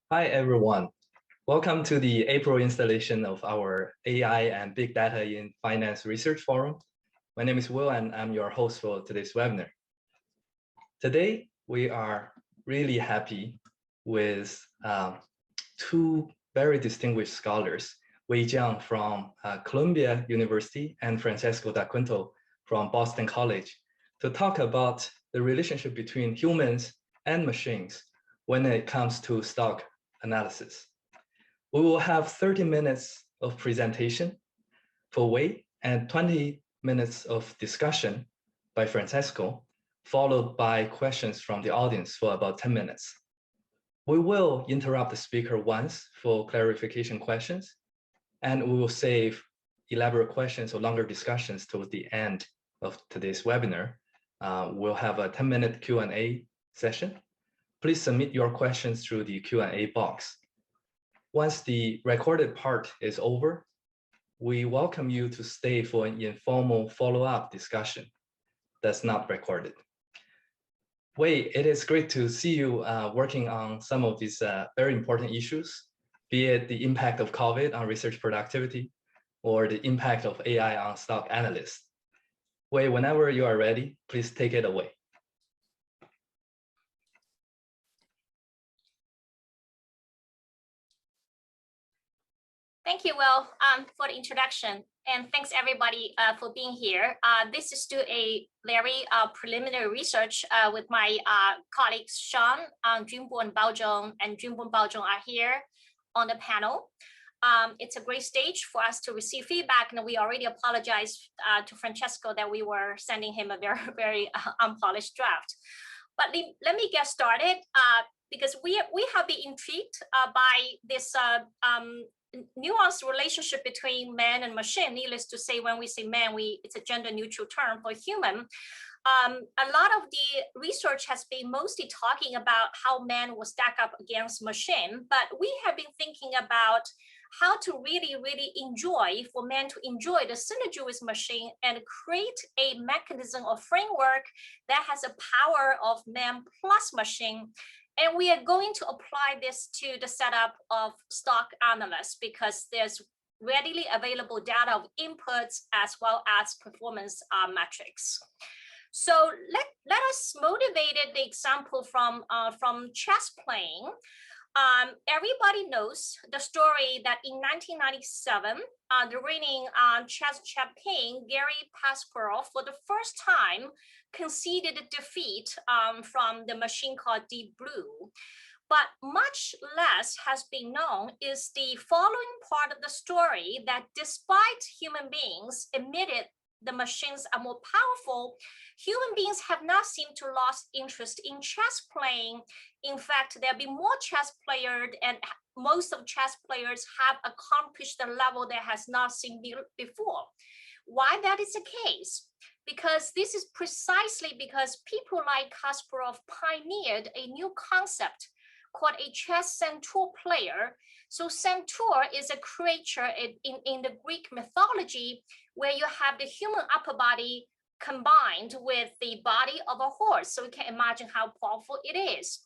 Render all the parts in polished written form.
Hi, everyone. Welcome to the April installation of our AI and Big Data in Finance Research Forum. My name is Will, and I'm your host for today's webinar. Today, we are really happy with two very distinguished scholars, Wei Jiang from Columbia University and Francesco da Quinto from Boston College, to talk about the relationship between humans and machines when it comes to stock analysis. We will have 30 minutes of presentation for Wei and 20 minutes of discussion by Francesco, followed by questions from the audience for about 10 minutes. We will interrupt the speaker once for clarification questions, and we will save elaborate questions or longer discussions towards the end of today's webinar. We'll have a 10-minute Q&A session. Please submit your questions through the Q&A box. Once the recorded part is over, we welcome you to stay for an informal follow-up discussion that's not recorded. Wei, it is great to see you working on some of these very important issues, be it the impact of COVID on research productivity or the impact of AI on stock analysts. Wei, whenever you are ready, please take it away. Thank you, Will, for the introduction, and thanks everybody for being here. This is still a very preliminary research with my colleagues Sean, Junbo and Baozhong, and Junbo and Baozhong are here on the panel. It's a great stage for us to receive feedback, and we already apologized to Francesco that we were sending him a very unpolished draft. But let me get started because we have been intrigued by this nuanced relationship between man and machine. Needless to say, when we say man, it's a gender neutral term for human. A lot of the research has been mostly talking about how man will stack up against machine, but we have been thinking about how to really enjoy, for man to enjoy the synergy with machine and create a mechanism or framework that has a power of man plus machine. And we are going to apply this to the setup of stock analysts because there's readily available data of inputs as well as performance metrics. So let us motivate the example from chess playing. Everybody knows the story that in 1997, the reigning chess champion Garry Kasparov, for the first time, conceded a defeat from the machine called Deep Blue. But much less has been known is the following part of the story, that despite human beings admitted the machines are more powerful, human beings have not seemed to lost interest in chess playing. In fact, there have been more chess players, and most of chess players have accomplished a level that has not seen before. Why that is the case? Because this is precisely because people like Kasparov pioneered a new concept called a chess centaur player. So centaur is a creature in the Greek mythology where you have the human upper body combined with the body of a horse. So you can imagine how powerful it is.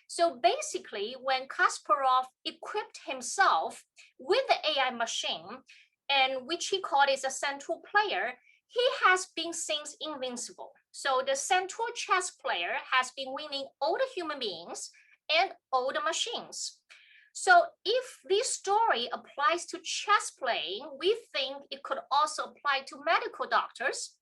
So basically, when Kasparov equipped himself with the AI machine, and which he called is a centaur player, he has been since invincible. So the centaur chess player has been winning all the human beings and all the machines. So if this story applies to chess playing, we think it could also apply to medical doctors,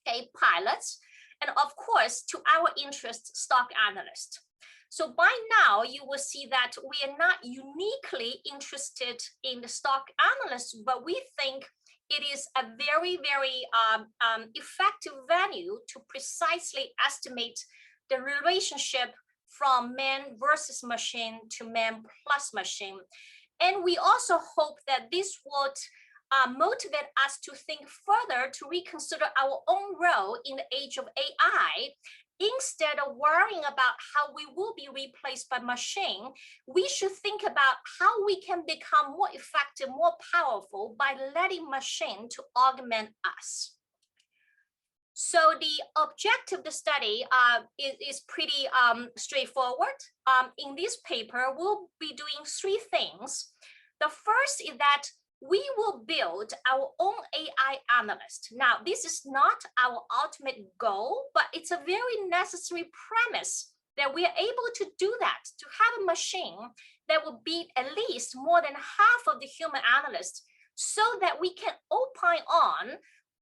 okay, pilots, and of course to our interest, stock analysts. So by now you will see that we are not uniquely interested in the stock analysts, but we think it is a very effective venue to precisely estimate the relationship from man versus machine to man plus machine. And we also hope that this would motivate us to think further, to reconsider our own role in the age of AI. Instead of worrying about how we will be replaced by machine, we should think about how we can become more effective, more powerful by letting machine to augment us. So the objective of the study is pretty straightforward. In this paper, we'll be doing three things. The first is that we will build our own AI analyst. Now, this is not our ultimate goal, but it's a very necessary premise that we are able to do that, to have a machine that will beat at least more than half of the human analysts, so that we can opine on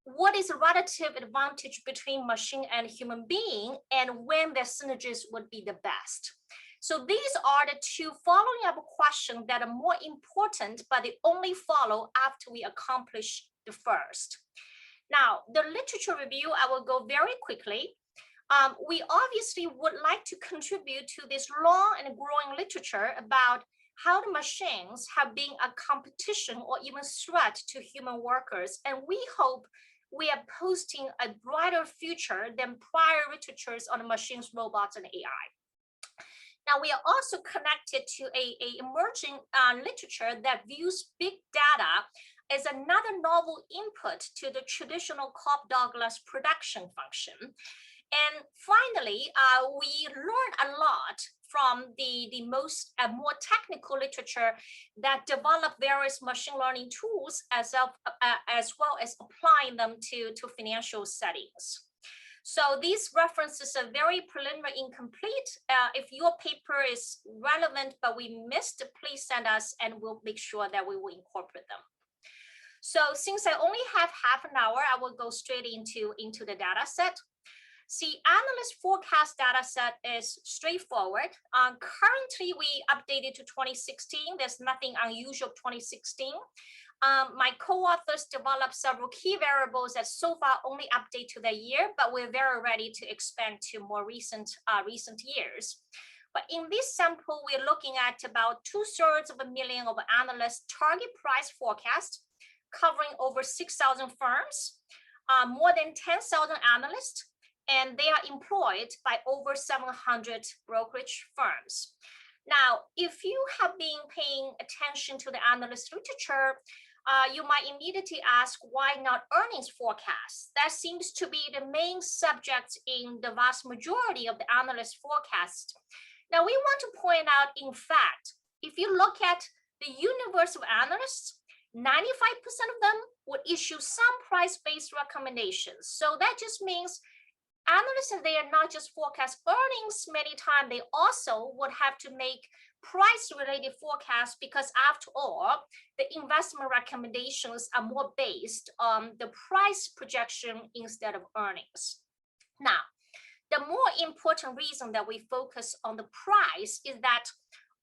what is the relative advantage between machine and human being, and when their synergies would be the best. So these are the two following up questions that are more important, but they only follow after we accomplish the first. Now, the literature review, I will go very quickly. We obviously would like to contribute to this long and growing literature about how the machines have been a competition or even threat to human workers. And we hope we are posting a brighter future than prior literatures on machines, robots, and AI. Now, we are also connected to a emerging literature that views big data as another novel input to the traditional Cobb-Douglas production function. And finally, we learn a lot from the more technical literature that develop various machine learning tools as well as applying them to financial settings. So these references are very preliminary, incomplete. If your paper is relevant but we missed, please send us and we'll make sure that we will incorporate them. So since I only have half an hour, I will go straight into the data set. See, analyst forecast data set is straightforward. Currently, we updated to 2016. There's nothing unusual 2016. My co-authors developed several key variables that so far only update to the year, but we're very ready to expand to more recent years. But in this sample, we're looking at about 2/3 of analysts' target price forecast, covering over 6,000 firms, more than 10,000 analysts, and they are employed by over 700 brokerage firms. Now, if you have been paying attention to the analyst literature, you might immediately ask, why not earnings forecasts? That seems to be the main subject in the vast majority of the analyst forecasts. Now, we want to point out, in fact, if you look at the universe of analysts, 95% of them would issue some price-based recommendations. So that just means analysts, they are not just forecast earnings many times, they also would have to make price-related forecasts, because after all, the investment recommendations are more based on the price projection instead of earnings. Now, the more important reason that we focus on the price is that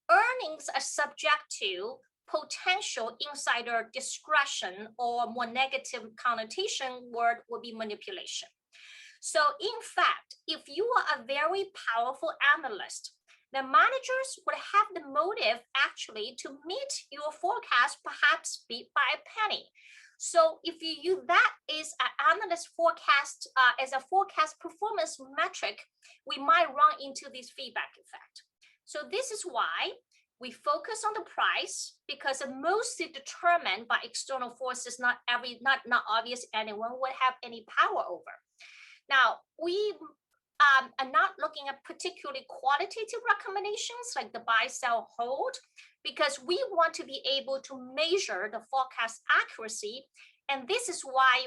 earnings are subject to potential insider discretion, or more negative connotation word would be manipulation. So in fact, if you are a very powerful analyst, the managers would have the motive actually to meet your forecast, perhaps beat by a penny. So if you use that as an analyst forecast, as a forecast performance metric, we might run into this feedback effect. So this is why we focus on the price, because it's mostly determined by external forces, not obvious anyone would have any power over. Now, we are not looking at particularly qualitative recommendations like the buy, sell, hold, because we want to be able to measure the forecast accuracy. And this is why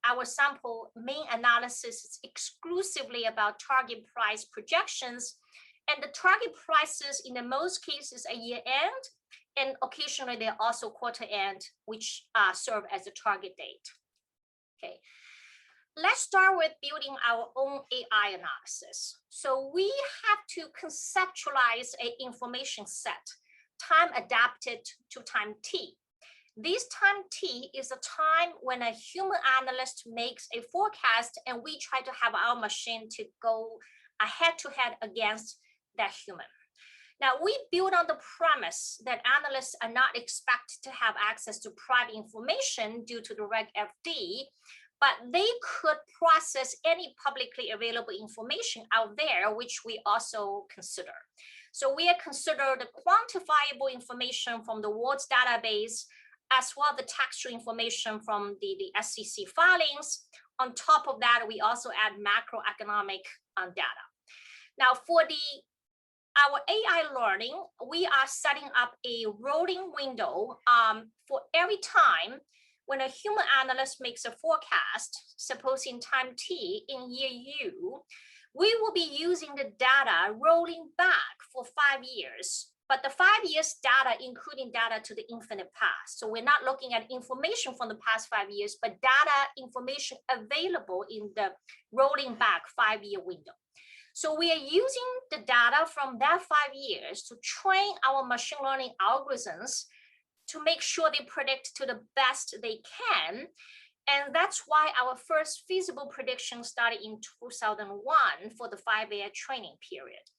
our sample main analysis is exclusively about target price projections. And the target prices in the most cases are year end, and occasionally they're also quarter end, which serve as a target date. Okay. Let's start with building our own AI analysis. So we have to conceptualize an information set, time adapted to time t. This time t is a time when a human analyst makes a forecast, and we try to have our machine to go head-to-head against that human. Now, we build on the premise that analysts are not expected to have access to private information due to the Reg FD, but they could process any publicly available information out there, which we also consider. So we consider the quantifiable information from the world's database, as well as the textual information from the SEC filings, on top of that, we also add macroeconomic data. Now for our AI learning, we are setting up a rolling window for every time when a human analyst makes a forecast, suppose in time t in year u, we will be using the data rolling back for 5 years. But the 5 years data, including data to the infinite past. So we're not looking at information from the past 5 years, but data information available in the rolling back 5-year window. So we are using the data from that 5 years to train our machine learning algorithms to make sure they predict to the best they can. And that's why our first feasible prediction started in 2001 for the 5-year training period.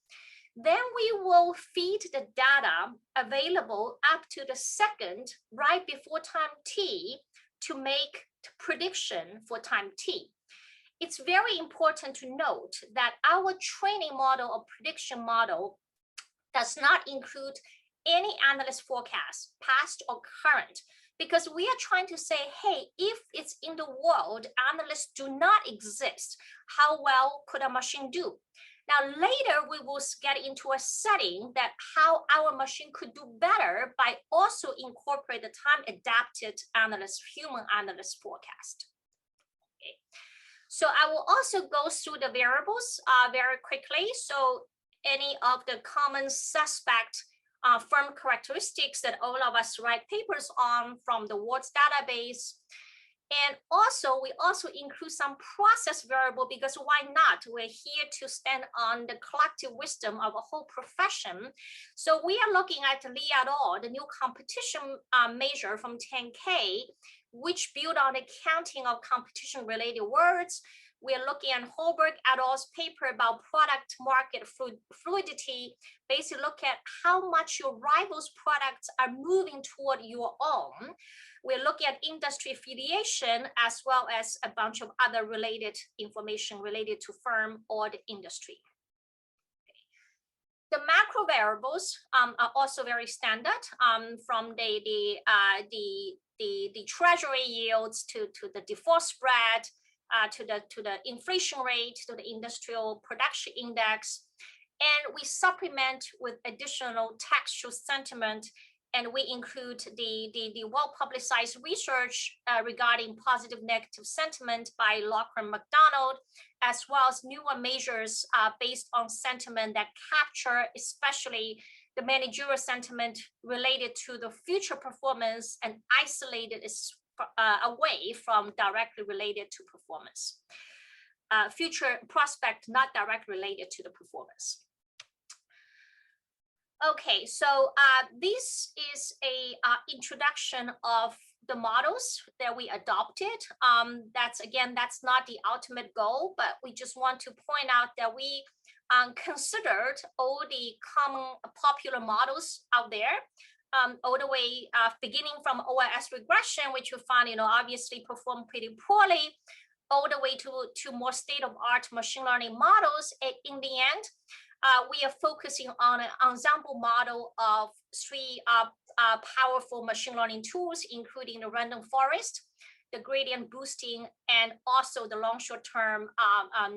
Then we will feed the data available up to the second right before time t to make prediction for time t. It's very important to note that our training model or prediction model does not include any analyst forecast, past or current, because we are trying to say, hey, if it's in the world, analysts do not exist, how well could a machine do? Now, later, we will get into a setting that how our machine could do better by also incorporate the time-adapted analyst, human analyst forecast. Okay. So I will also go through the variables very quickly. So any of the common suspect firm characteristics that all of us write papers on from the WARDS database. And also, we also include some process variable because why not? We're here to stand on the collective wisdom of a whole profession. So we are looking at Li et al., the new competition measure from 10K, which build on the counting of competition-related words. We are looking at Hoberg et al.'s paper about product market fluidity, basically look at how much your rivals' products are moving toward your own. We're looking at industry affiliation as well as a bunch of other related information related to firm or the industry. The macro variables are also very standard, from the treasury yields to the default spread, to the inflation rate, to the industrial production index, and we supplement with additional textual sentiment. And we include the well-publicized research regarding positive negative sentiment by Lochran McDonald, as well as newer measures based on sentiment that capture especially the managerial sentiment related to the future performance and isolated away from directly related to performance. Future prospect not directly related to the performance. Okay, so this is a introduction of the models that we adopted. That's not the ultimate goal, but we just want to point out that we considered all the common popular models out there, all the way beginning from OIS regression, which you find, obviously perform pretty poorly, all the way to more state-of-art machine learning models. And in the end, we are focusing on an ensemble model of 3 powerful machine learning tools, including the random forest, the gradient boosting, and also the long short-term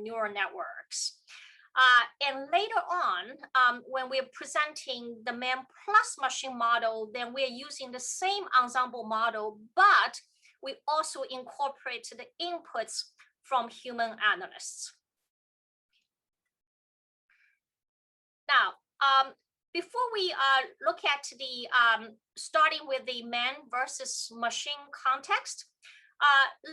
neural networks. And later on, when we're presenting the MEM plus machine model, then we're using the same ensemble model, but we also incorporate the inputs from human analysts. Now, before we look at the starting with the man versus machine context,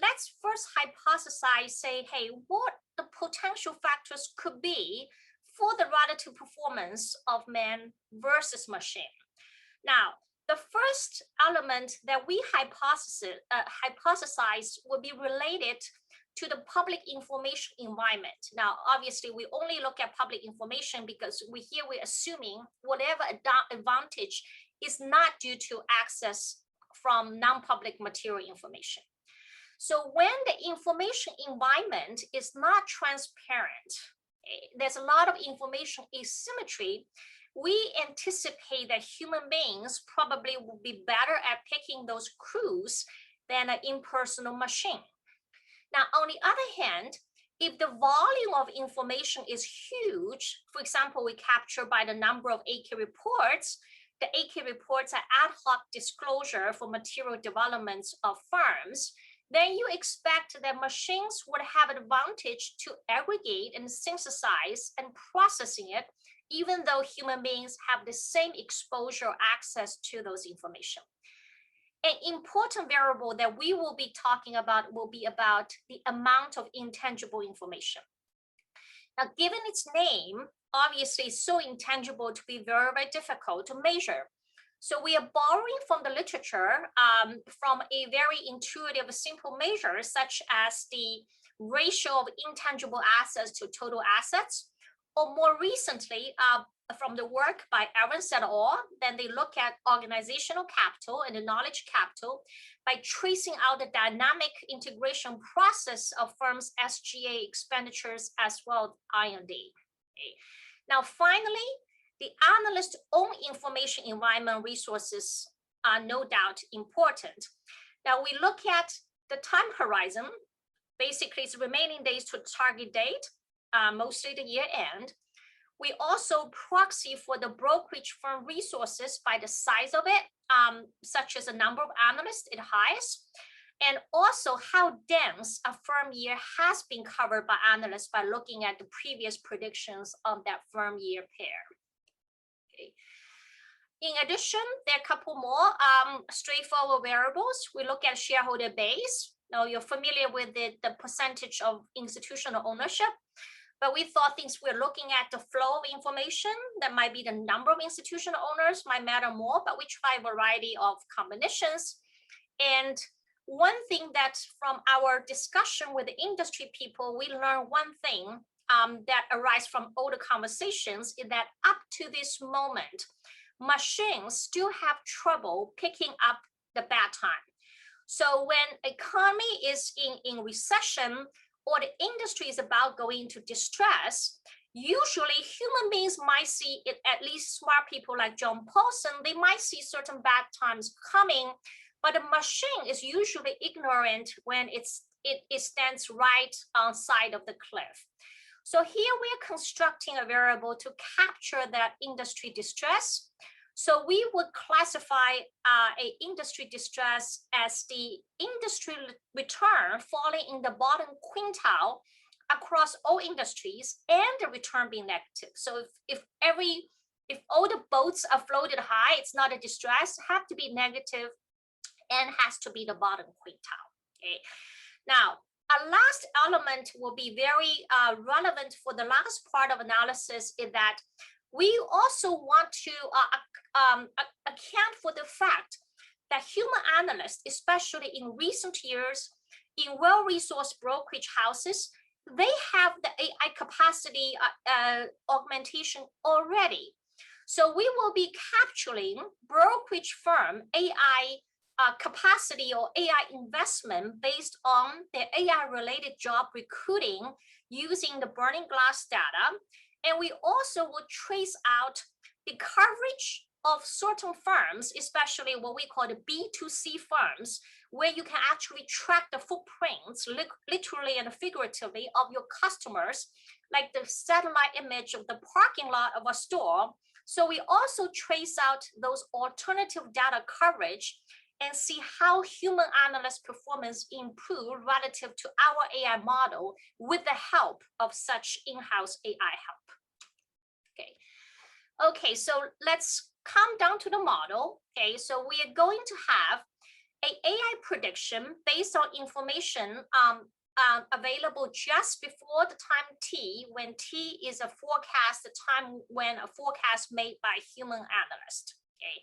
let's first hypothesize, say, hey, what the potential factors could be for the relative performance of man versus machine. Now, the first element that we hypothesize would be related to the public information environment. Now, obviously, we only look at public information because we're assuming whatever advantage is not due to access from non-public material information. So when the information environment is not transparent, there's a lot of information asymmetry, we anticipate that human beings probably will be better at picking those clues than an impersonal machine. Now, on the other hand, if the volume of information is huge, for example, we capture by the number of AK reports, the AK reports are ad hoc disclosure for material developments of firms, then you expect that machines would have an advantage to aggregate and synthesize and processing it, even though human beings have the same exposure or access to those information. An important variable that we will be talking about will be about the amount of intangible information. Now, given its name, obviously it's so intangible to be very, very difficult to measure. So we are borrowing from the literature from a very intuitive, simple measure, such as the ratio of intangible assets to total assets, or more recently, from the work by Evans et al., then they look at organizational capital and the knowledge capital by tracing out the dynamic integration process of firms' SG&A expenditures as well as I&D. Okay. Now, finally, the analyst's own information environment resources are no doubt important. Now, we look at the time horizon. Basically, it's remaining days to target date, mostly the year end. We also proxy for the brokerage firm resources by the size of it, such as the number of analysts it hires, and also how dense a firm year has been covered by analysts by looking at the previous predictions of that firm year pair. Okay. In addition, there are a couple more straightforward variables. We look at shareholder base. Now, you're familiar with the percentage of institutional ownership. But we thought things we're looking at the flow of information, that might be the number of institutional owners might matter more, but we try a variety of combinations. And one thing that from our discussion with the industry people, we learned one thing that arises from older conversations is that up to this moment, machines still have trouble picking up the bad time. So when economy is in recession, or the industry is about going into distress, usually human beings might see it, at least smart people like John Paulson, they might see certain bad times coming, but the machine is usually ignorant when it stands right on side of the cliff. So here we're constructing a variable to capture that industry distress. So we would classify a industry distress as the industry return falling in the bottom quintile across all industries and the return being negative. So if all the boats are floated high, it's not a distress, have to be negative and has to be the bottom quintile. Okay. Now, a last element will be very relevant for the last part of analysis is that we also want to account for the fact that human analysts, especially in recent years, in well-resourced brokerage houses, they have the AI capacity augmentation already. So we will be capturing brokerage firm AI capacity or AI investment based on their AI-related job recruiting using the burning glass data. And we also will trace out the coverage of certain firms, especially what we call the B2C firms, where you can actually track the footprints, literally and figuratively, of your customers, like the satellite image of the parking lot of a store. So we also trace out those alternative data coverage and see how human analyst performance improve relative to our AI model with the help of such in-house AI help. Okay, so let's come down to the model. Okay, so we are going to have an AI prediction based on information available just before the time t, when t is a forecast, the time when a forecast made by human analyst. Okay,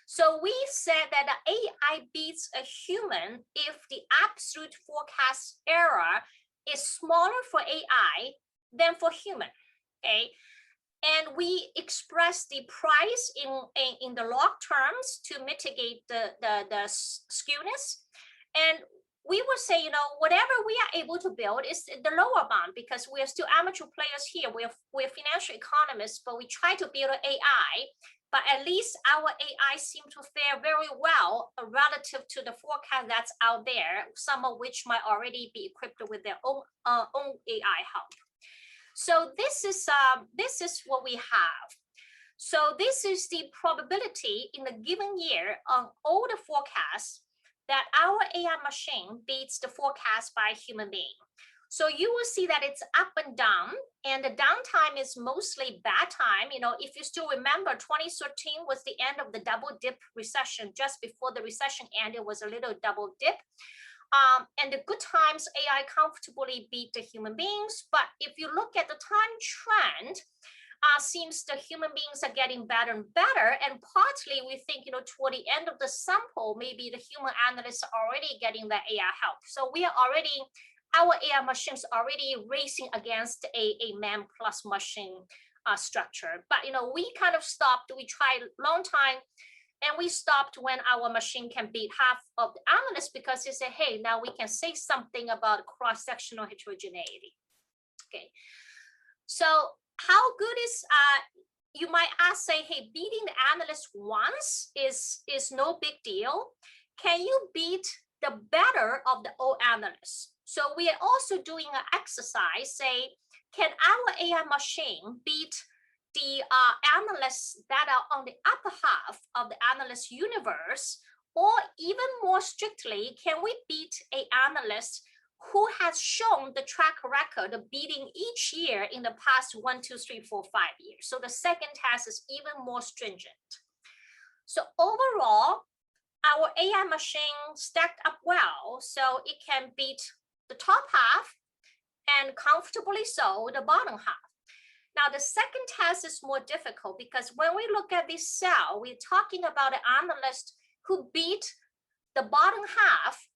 so we said that the AI beats a human if the absolute forecast error is smaller for AI than for human. Okay. And we express the price in the log terms to mitigate the skewness. And we would say, you know, whatever we are able to build is the lower bound because we are still amateur players here. We're financial economists, but we try to build an AI but at least our AI seem to fare very well relative to the forecast that's out there, some of which might already be equipped with their own AI help. So this is what we have. So this is the probability in a given year on all the forecasts that our AI machine beats the forecast by a human being. So you will see that it's up and down, and the downtime is mostly bad time. You know, if you still remember, 2013 was the end of the double dip recession. Just before the recession ended, was a little double dip. And the good times, AI comfortably beat the human beings. But if you look at the time trend, seems the human beings are getting better and better. And partly we think, you know, toward the end of the sample, maybe the human analysts are already getting the AI help. So we are already, our AI machines are already racing against a man plus machine structure. But, you know, we kind of stopped, we tried a long time, and we stopped when our machine can beat half of the analysts because they say, hey, now we can say something about cross-sectional heterogeneity. Okay, so how good is, you might ask, say, hey, beating the analyst once is no big deal. Can you beat the better of the old analysts? So we are also doing an exercise, say, can our AI machine beat the analysts that are on the upper half of the analyst universe, or even more strictly, can we beat an analyst who has shown the track record of beating each year in the past 1, 2, 3, 4, 5 years? So the second test is even more stringent. So overall, our AI machine stacked up well, so it can beat the top half and comfortably so the bottom half. Now, the second test is more difficult because when we look at this cell, we're talking about an analyst who beat the bottom half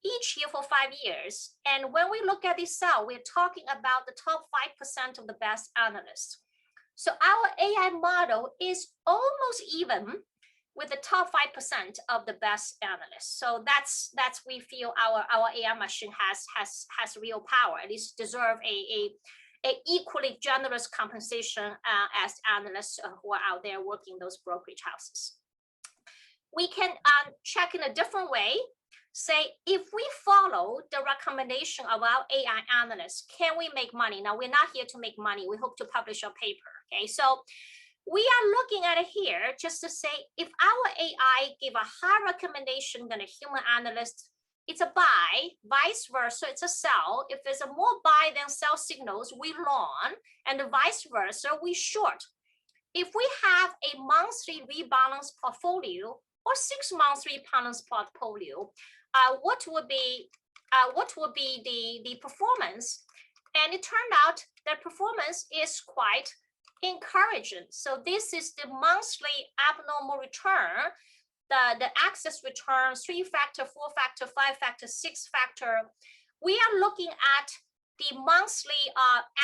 each year for 5 years. And when we look at this cell, we're talking about the top 5% of the best analysts. So our AI model is almost even with the top 5% of the best analysts. So that's we feel our AI machine has real power, at least deserve a equally generous compensation as analysts who are out there working those brokerage houses. We can check in a different way. Say, if we follow the recommendation of our AI analysts, can we make money? Now, we're not here to make money. We hope to publish a paper, okay? So we are looking at it here just to say, if our AI give a higher recommendation than a human analyst, it's a buy, vice versa, it's a sell. If there's a more buy than sell signals, we long, and the vice versa, we short. If we have a monthly rebalance portfolio or 6 months rebalance portfolio, what would be the performance? And it turned out that performance is quite encouraging. So this is the monthly abnormal return, the access return, 3-factor, 4-factor, 5-factor, 6-factor. We are looking at the monthly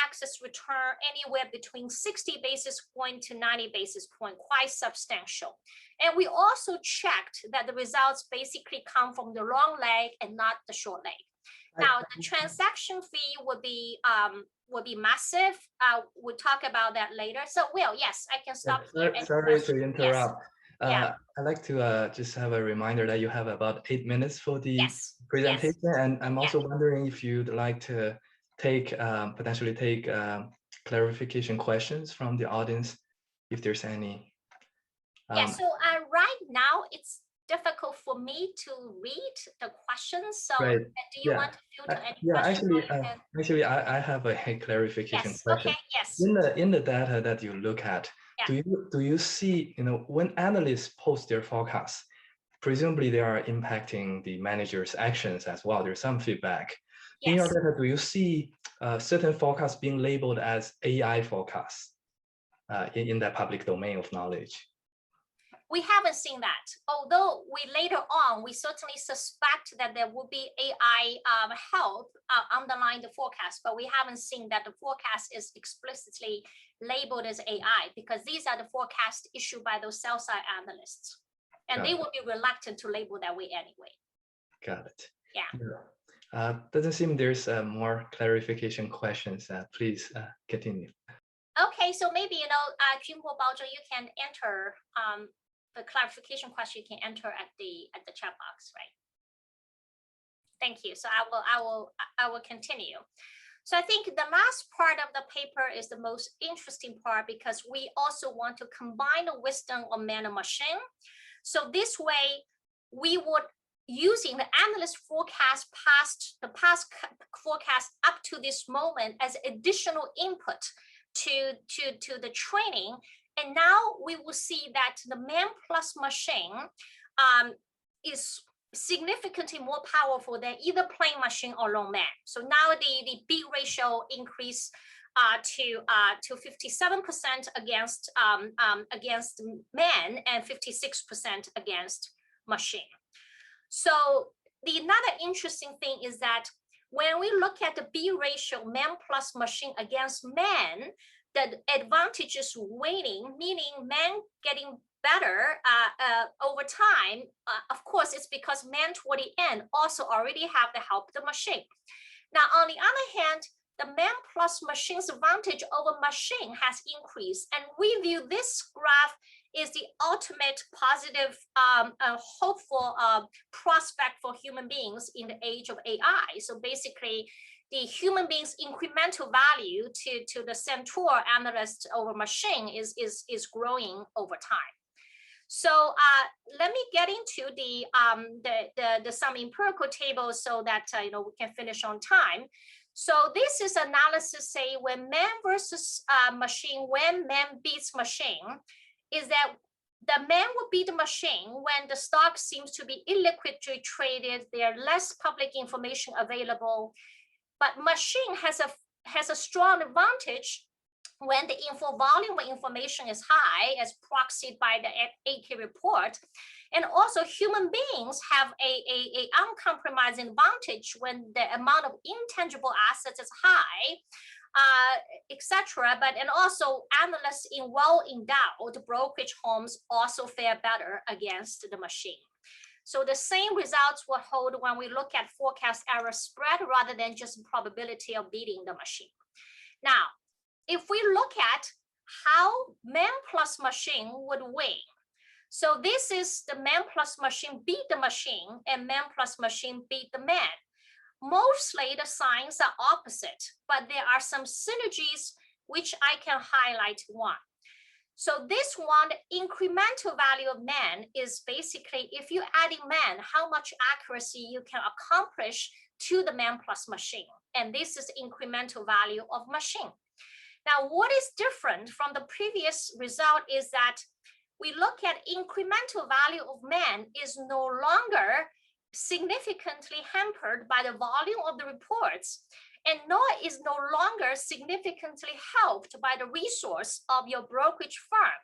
access return anywhere between 60 basis point to 90 basis point, quite substantial. And we also checked that the results basically come from the long leg and not the short leg. Now, the transaction fee would be massive. We'll talk about that later. So, Will, yes, I can stop here. Sorry to interrupt. Yes. I'd like to just have a reminder that you have about 8 minutes for the presentation. Yes. And I'm also wondering if you'd like to potentially take clarification questions from the audience, if there's any. So right now it's difficult for me to read the questions. So do you want to filter any questions? Actually, I have a clarification question. Okay, yes. In the data that you look at, do you see, when analysts post their forecasts, presumably they are impacting the manager's actions as well. There's some feedback. Yes. In your data, do you see certain forecasts being labeled as AI forecasts in that public domain of knowledge? We haven't seen that. Although later on, we certainly suspect that there will be AI help underlying the forecast, but we haven't seen that the forecast is explicitly labeled as AI, because these are the forecasts issued by those sell-side analysts. And they will be reluctant to label that way anyway. Got it. Yeah. Doesn't seem there's more clarification questions. Please continue. Okay, so maybe, Junpo Baozhou, you can enter the clarification question. You can enter at the chat box, right? Thank you. So I will continue. So I think the last part of the paper is the most interesting part because we also want to combine the wisdom of man and machine. So this way, we would using the analyst forecast the past forecast up to this moment as additional input to the training. And now we will see that the man plus machine is significantly more powerful than either plain machine or lone man. So now the B ratio increased to 57% against man and 56% against machine. So another interesting thing is that when we look at the B ratio, man plus machine against man, the advantage is waning, meaning man getting better over time. Of course, it's because man toward the end also already have the help of the machine. Now, on the other hand, the man plus machine's advantage over machine has increased. And we view this graph is the ultimate positive, hopeful prospect for human beings in the age of AI. So basically, the human beings' incremental value to the centaur analyst over machine is growing over time. So let me get into the some empirical tables so that we can finish on time. So this is analysis say when man versus machine, when man beats machine, is that the man will beat the machine when the stock seems to be illiquidly traded, there are less public information available, but machine has a strong advantage when the volume of information is high, as proxied by the AK report. And also human beings have a uncompromising advantage when the amount of intangible assets is high, etc. And also analysts in well-endowed brokerage homes also fare better against the machine. So the same results will hold when we look at forecast error spread rather than just probability of beating the machine. Now, if we look at how man plus machine would win, so this is the man plus machine beat the machine and man plus machine beat the man. Mostly the signs are opposite, but there are some synergies which I can highlight one. So this one, incremental value of man is basically if you're adding man, how much accuracy you can accomplish to the man plus machine. And this is incremental value of machine. Now, what is different from the previous result is that we look at incremental value of man is no longer significantly hampered by the volume of the reports, and nor is no longer significantly helped by the resource of your brokerage firm.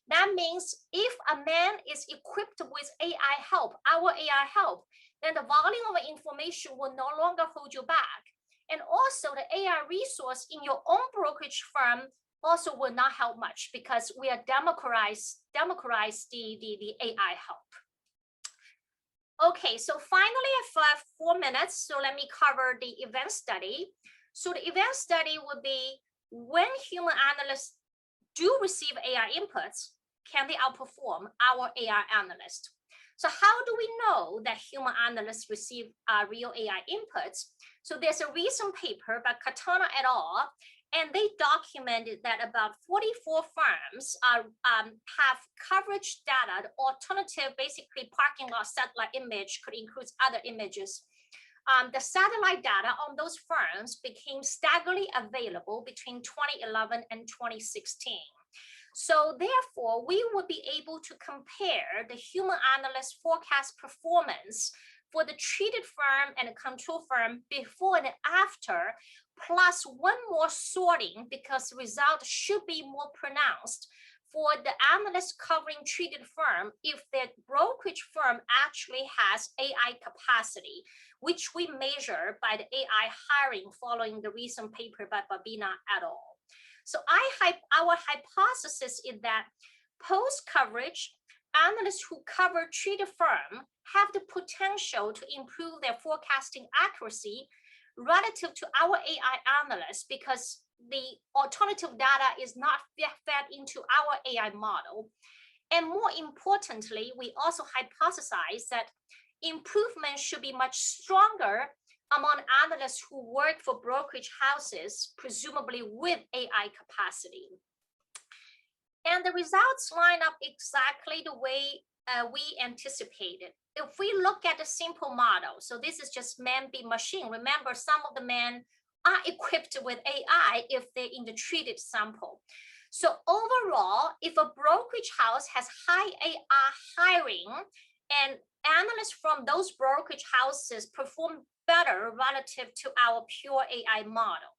That means if a man is equipped with AI help, our AI help, then the volume of information will no longer hold you back. And also the AI resource in your own brokerage firm also will not help much because we are democratize the AI help. Okay, so finally I have 4 minutes, so let me cover the event study. So the event study would be when human analysts do receive AI inputs, can they outperform our AI analysts? So how do we know that human analysts receive real AI inputs? So there's a recent paper by Patton et al., and they documented that about 44 firms have coverage data, the alternative, basically parking lot satellite image could include other images. The satellite data on those firms became staggeringly available between 2011 and 2016. So therefore, we would be able to compare the human analyst forecast performance for the treated firm and the control firm before and after, plus one more sorting because the result should be more pronounced for the analyst covering treated firm if the brokerage firm actually has AI capacity, which we measure by the AI hiring following the recent paper by Babina et al. So our hypothesis is that post-coverage, analysts who cover treated firm have the potential to improve their forecasting accuracy relative to our AI analysts because the alternative data is not fed into our AI model. And more importantly, we also hypothesize that improvement should be much stronger among analysts who work for brokerage houses, presumably with AI capacity. And the results line up exactly the way we anticipated. If we look at a simple model, so this is just man beat machine. Remember, some of the men are equipped with AI if they're in the treated sample. So overall, if a brokerage house has high AI hiring and analysts from those brokerage houses perform better relative to our pure AI model.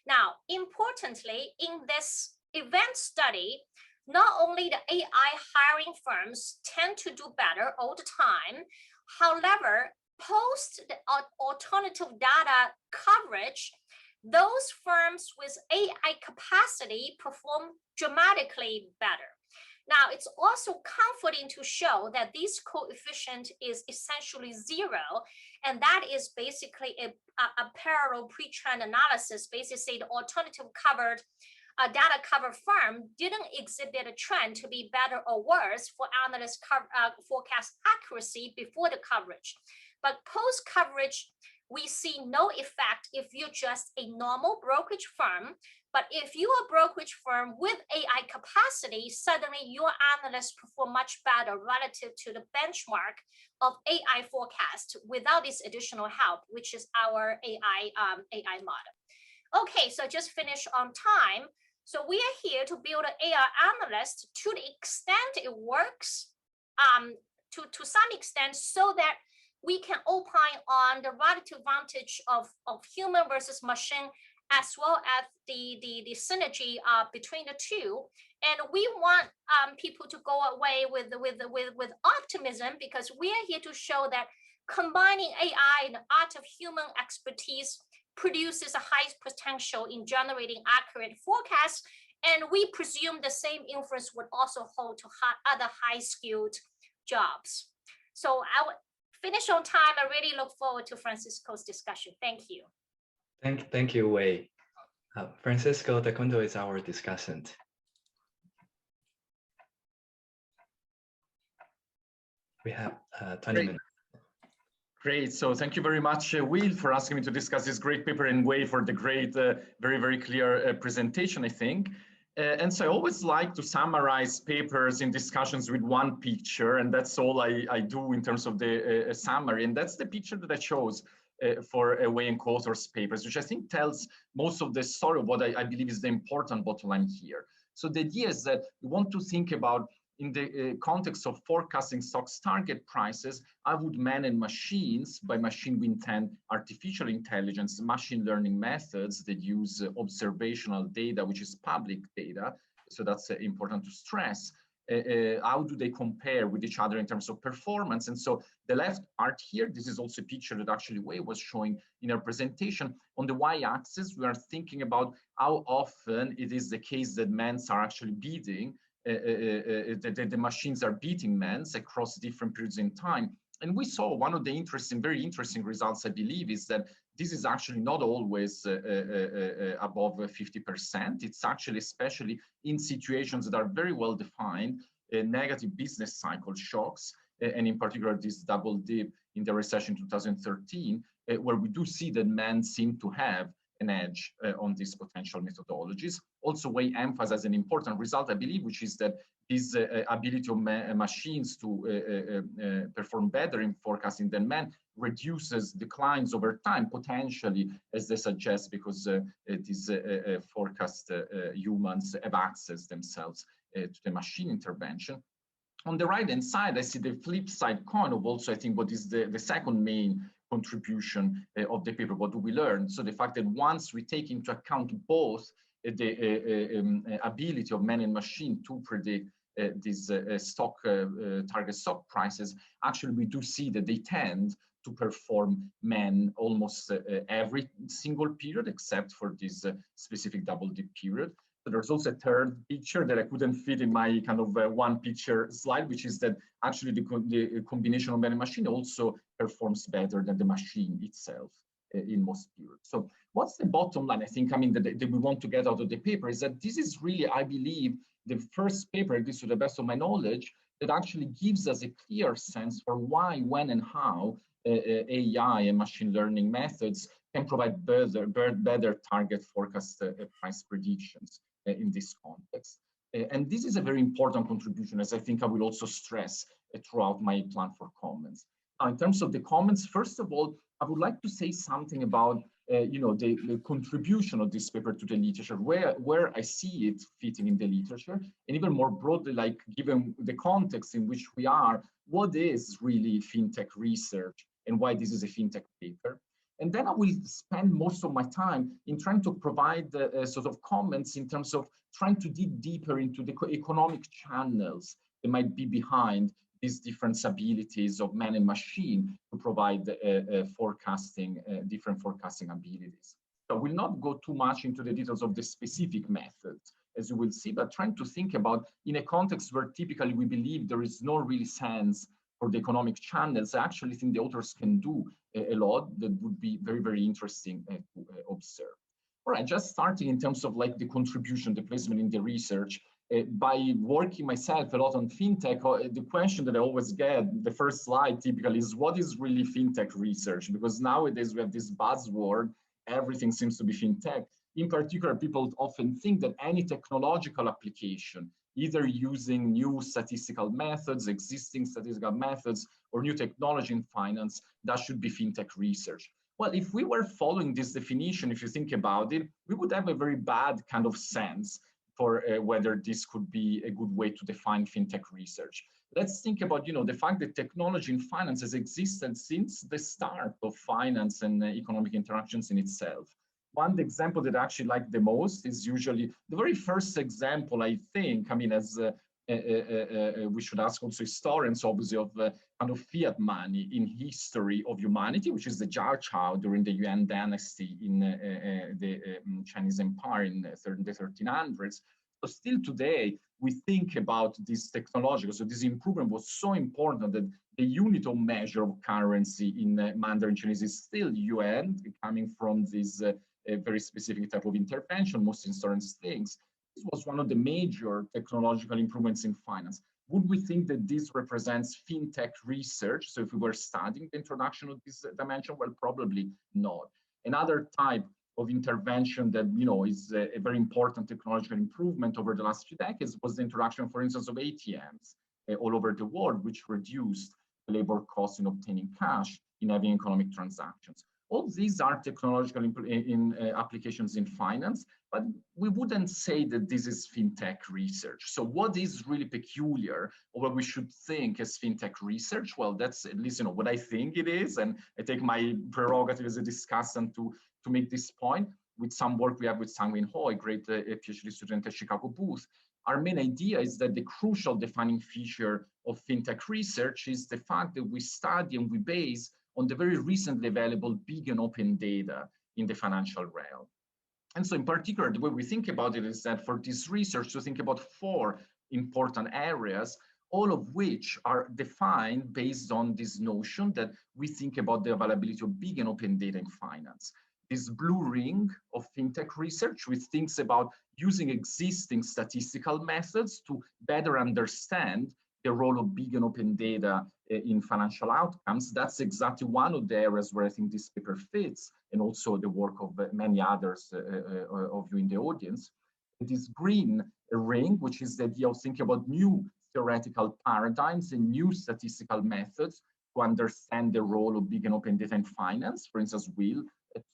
Now, importantly, in this event study, not only the AI hiring firms tend to do better all the time, however, post the alternative data coverage, those firms with AI capacity perform dramatically better. Now, it's also comforting to show that this coefficient is essentially zero, and that is basically a parallel pre-trend analysis, basically say the alternative covered data covered firm didn't exhibit a trend to be better or worse for analyst forecast accuracy before the coverage. But post-coverage, we see no effect if you're just a normal brokerage firm. But if you're a brokerage firm with AI capacity, suddenly your analysts perform much better relative to the benchmark of AI forecast without this additional help, which is our AI model. Okay, so just finish on time. So we are here to build an AI analyst to the extent it works, to some extent, so that we can opine on the relative advantage of human versus machine, as well as the synergy between the two. And we want people to go away with optimism, because we are here to show that combining AI and the art of human expertise produces a high potential in generating accurate forecasts. And we presume the same inference would also hold to other high-skilled jobs. So I would finish on time. I really look forward to Francesco's discussion. Thank you. Thank you, Wei. Francesco Da Quinto is our discussant. We have 20 minutes. Great. So thank you very much, Will, for asking me to discuss this great paper, and Wei for the great, very, very clear presentation, I think. And so I always like to summarize papers in discussions with one picture, and that's all I do in terms of the summary. And that's the picture that I chose for Wei and co-authors papers, which I think tells most of the story of what I believe is the important bottom line here. So the idea is that we want to think about, in the context of forecasting stocks target prices, how would man and machines, by machine we intend artificial intelligence, machine learning methods that use observational data, which is public data, so that's important to stress, how do they compare with each other in terms of performance? And so the left part here, this is also a picture that actually Wei was showing in our presentation. On the y-axis, we are thinking about how often it is the case that mans are actually beating the machines are beating mans across different periods in time. And we saw one of the very interesting results, I believe, is that this is actually not always above 50%. It's actually, especially in situations that are very well defined, negative business cycle shocks, and in particular this double dip in the recession 2013, where we do see that men seem to have an edge on these potential methodologies. Also, Wei emphasized an important result, I believe, which is that this ability of machines to perform better in forecasting than men reduces declines over time, potentially, as they suggest, because these forecast humans have access themselves to the machine intervention. On the right-hand side, I see the flip side coin of also, I think, what is the second main contribution of the paper. What do we learn? So the fact that once we take into account both the ability of man and machine to predict these target stock prices, actually we do see that they tend to perform men almost every single period, except for this specific double dip period. But there's also a third picture that I couldn't fit in my kind of one picture slide, which is that actually the combination of man and machine also performs better than the machine itself. in most periods. So what's the bottom line? I think, that we want to get out of the paper is that this is really, I believe, the first paper, at least to the best of my knowledge, that actually gives us a clear sense for why, when, and how AI and machine learning methods can provide better target forecast price predictions in this context. And this is a very important contribution, as I think I will also stress throughout my plan for comments. Now, in terms of the comments, first of all, I would like to say something about the contribution of this paper to the literature, where I see it fitting in the literature, and even more broadly, like given the context in which we are, what is really FinTech research and why this is a FinTech paper. And then I will spend most of my time in trying to provide sort of comments in terms of trying to dig deeper into the economic channels that might be behind these different abilities of man and machine to provide different forecasting abilities. So I will not go too much into the details of the specific methods, as you will see, but trying to think about in a context where typically we believe there is no really sense for the economic channels. I actually think the authors can do a lot that would be very, very interesting to observe. All right, just starting in terms of like the contribution, the placement in the research. By working myself a lot on FinTech, the question that I always get, the first slide typically is, what is really FinTech research? Because nowadays we have this buzzword, everything seems to be FinTech. In particular, people often think that any technological application, either using new statistical methods, existing statistical methods, or new technology in finance, that should be FinTech research. Well, if we were following this definition, if you think about it, we would have a very bad kind of sense for whether this could be a good way to define FinTech research. Let's think about, the fact that technology in finance has existed since the start of finance and economic interactions in itself. One example that I actually like the most is usually the very first example, I think, as we should ask also historians, obviously, of kind of fiat money in history of humanity, which is the jiaochao during the Yuan dynasty in the Chinese Empire in the 1300s. So still today, we think about this technology. So this improvement was so important that the unit of measure of currency in Mandarin Chinese is still yuan, coming from this very specific type of intervention, most historians think. This was one of the major technological improvements in finance. Would we think that this represents FinTech research? So if we were studying the introduction of this dimension, well, probably not. Another type of intervention that is a very important technological improvement over the last few decades was the introduction, for instance, of ATMs all over the world, which reduced the labor costs in obtaining cash in having economic transactions. All these are technological applications in finance, but we wouldn't say that this is FinTech research. So what is really peculiar, or what we should think as FinTech research? Well, that's at least what I think it is, and I take my prerogative as a discussant to make this point with some work we have with Sang-Win Ho, a great PhD student at Chicago Booth. Our main idea is that the crucial defining feature of FinTech research is the fact that we study and we base on the very recently available big and open data in the financial realm. And so in particular, the way we think about it is that for this research to think about 4 important areas, all of which are defined based on this notion that we think about the availability of big and open data in finance. This blue ring of FinTech research, which thinks about using existing statistical methods to better understand the role of big and open data in financial outcomes. That's exactly one of the areas where I think this paper fits, and also the work of many others of you in the audience. This green ring, which is the idea of thinking about new theoretical paradigms and new statistical methods to understand the role of big and open data in finance. For instance, Will,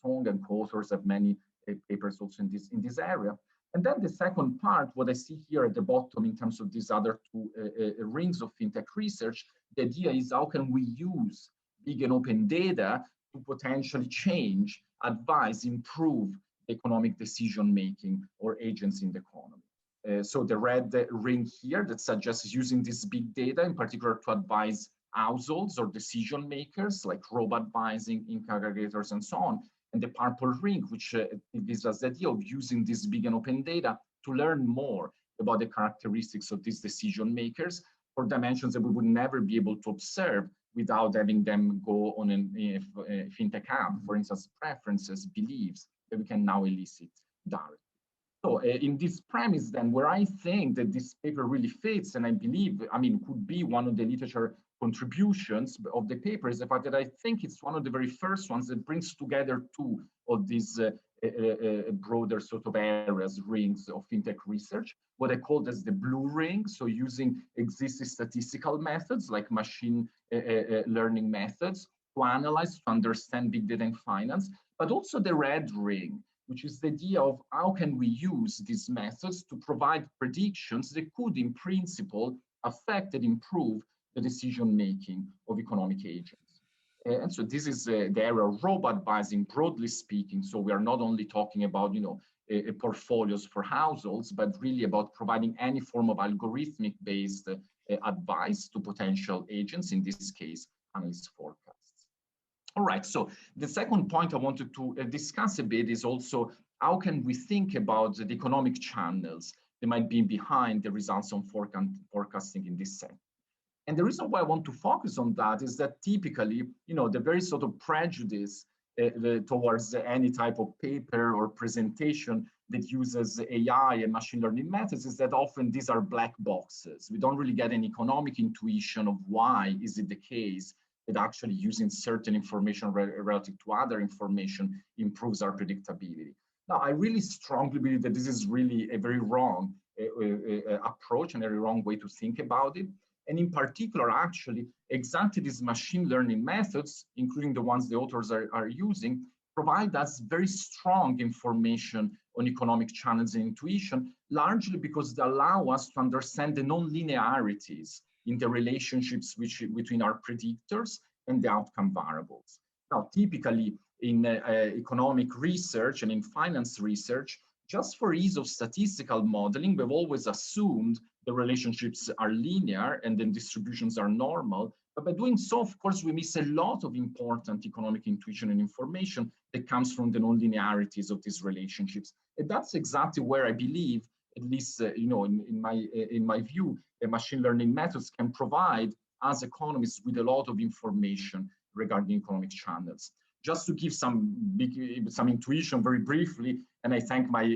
Cong, and co-authors have many papers also in this area. And then the second part, what I see here at the bottom in terms of these other 2 rings of FinTech research, the idea is how can we use big and open data to potentially change, advise, improve economic decision-making or agents in the economy. So the red ring here that suggests using this big data in particular to advise households or decision makers like robo-advising, income aggregators, and so on. And the purple ring, which gives us the idea of using this big and open data to learn more about the characteristics of these decision makers for dimensions that we would never be able to observe without having them go on a FinTech app, for instance, preferences, beliefs that we can now elicit directly. So in this premise then, where I think that this paper really fits, and I believe, I mean, could be one of the literature contributions of the paper, is the fact that I think it's one of the very first ones that brings together two of these broader sort of areas, rings of FinTech research, what I call as the blue ring, so using existing statistical methods like machine learning methods to analyze, to understand big data in finance, but also the red ring, which is the idea of how can we use these methods to provide predictions that could, in principle, affect and improve the decision-making of economic agents. And so this is the area of robo-advising, broadly speaking. So we are not only talking about, portfolios for households, but really about providing any form of algorithmic-based advice to potential agents, in this case, analyst forecasts. All right, so the second point I wanted to discuss a bit is also how can we think about the economic channels that might be behind the results on forecasting in this sector. And the reason why I want to focus on that is that typically, the very sort of prejudice towards any type of paper or presentation that uses AI and machine learning methods is that often these are black boxes. We don't really get an economic intuition of why is it the case that actually using certain information relative to other information improves our predictability. Now, I really strongly believe that this is really a very wrong approach and a very wrong way to think about it. And in particular, actually, exactly these machine learning methods, including the ones the authors are using, provide us very strong information on economic channels and intuition, largely because they allow us to understand the non-linearities in the relationships between our predictors and the outcome variables. Now, typically in economic research and in finance research, just for ease of statistical modeling, we've always assumed the relationships are linear and then distributions are normal. But by doing so, of course, we miss a lot of important economic intuition and information that comes from the non-linearities of these relationships. And that's exactly where I believe, at least in my view, the machine learning methods can provide us economists with a lot of information regarding economic channels. Just to give some intuition very briefly, and I thank my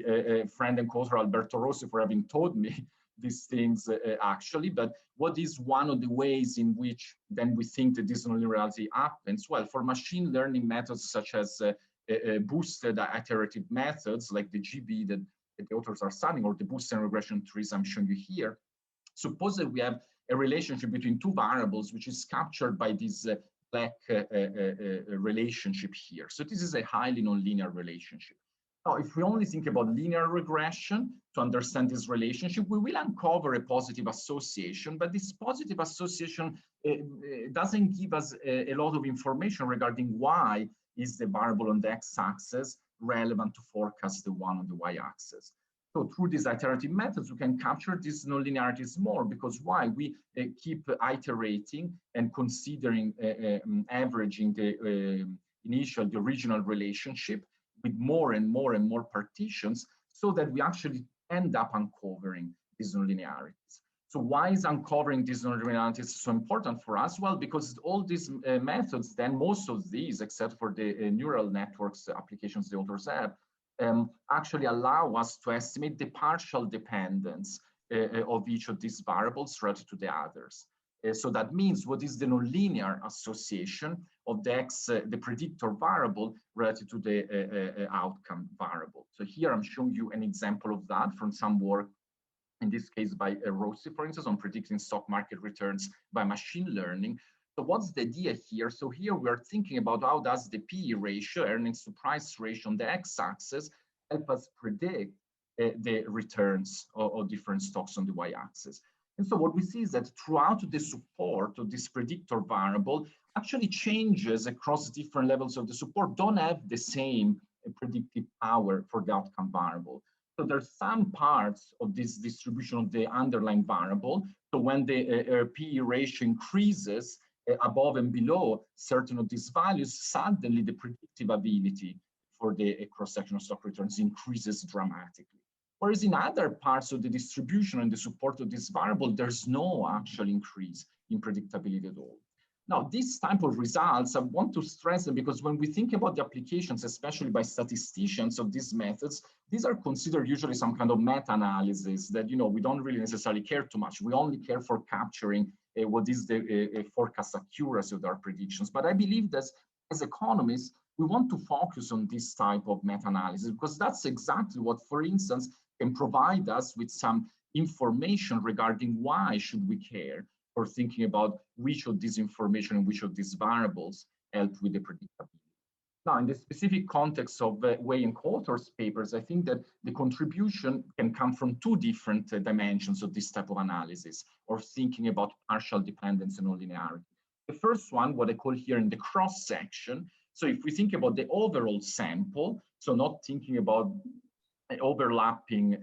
friend and co-author Alberto Rossi for having told me these things actually, but what is one of the ways in which then we think that this non-linearity happens? Well, for machine learning methods such as boosted iterative methods like the GB that the authors are studying, or the boosted regression trees I'm showing you here, suppose that we have a relationship between two variables which is captured by this black relationship here. So this is a highly nonlinear relationship. Now, if we only think about linear regression to understand this relationship, we will uncover a positive association, but this positive association doesn't give us a lot of information regarding why is the variable on the x-axis relevant to forecast the one on the y-axis. So through these iterative methods, we can capture these nonlinearities more, because why? We keep iterating and considering averaging the original relationship with more and more and more partitions, so that we actually end up uncovering these nonlinearities. So why is uncovering these nonlinearities so important for us? Well, because all these methods, then most of these, except for the neural networks applications the authors have, actually allow us to estimate the partial dependence of each of these variables relative to the others. So that means what is the nonlinear association of the predictor variable relative to the outcome variable. So here I'm showing you an example of that from some work, in this case by Rossi, for instance, on predicting stock market returns by machine learning. So what's the idea here? So here we are thinking about how does the PE ratio, earnings to price ratio on the x-axis, help us predict the returns of different stocks on the y-axis. And so what we see is that throughout the support of this predictor variable, actually changes across different levels of the support don't have the same predictive power for the outcome variable. So there's some parts of this distribution of the underlying variable. So when the PE ratio increases above and below certain of these values, suddenly the predictive ability for the cross-section of stock returns increases dramatically. Whereas in other parts of the distribution and the support of this variable, there's no actual increase in predictability at all. Now, this type of results, I want to stress them because when we think about the applications, especially by statisticians of these methods, these are considered usually some kind of meta-analysis that, you know, we don't really necessarily care too much. We only care for capturing what is the forecast accuracy of our predictions. But I believe that as economists, we want to focus on this type of meta-analysis because that's exactly what, for instance, can provide us with some information regarding why should we care, or thinking about which of this information and which of these variables help with the predictability. Now, in the specific context of Wei and co-authors' papers, I think that the contribution can come from two different dimensions of this type of analysis, or thinking about partial dependence and nonlinearity. The first one, what I call here in the cross-section. So if we think about the overall sample, so not thinking about overlapping